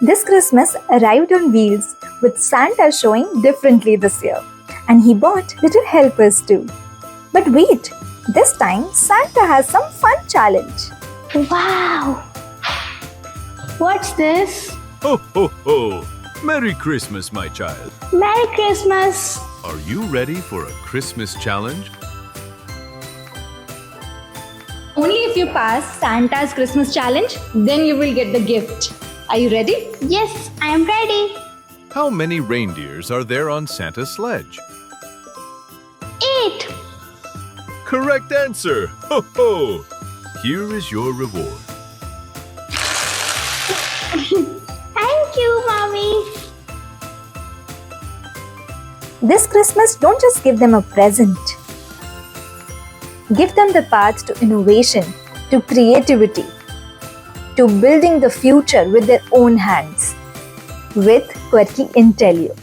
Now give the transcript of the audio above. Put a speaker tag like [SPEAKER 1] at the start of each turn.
[SPEAKER 1] This Christmas arrived on wheels with Santa showing differently this year. And he bought little helpers too. But wait, this time Santa has some fun challenge.
[SPEAKER 2] Wow! What's this?
[SPEAKER 3] Ho, ho, ho! Merry Christmas, my child.
[SPEAKER 2] Merry Christmas!
[SPEAKER 3] Are you ready for a Christmas challenge?
[SPEAKER 1] Only if you pass Santa's Christmas challenge, then you will get the gift. Are you ready?
[SPEAKER 2] Yes, I am ready.
[SPEAKER 3] How many reindeers are there on Santa's sledge?
[SPEAKER 2] 8.
[SPEAKER 3] Correct answer! Ho, ho! Here is your reward.
[SPEAKER 2] Thank you, Mommy.
[SPEAKER 1] This Christmas, don't just give them a present. Give them the path to innovation, to creativity, to building the future with their own hands. With Quarky Intellio.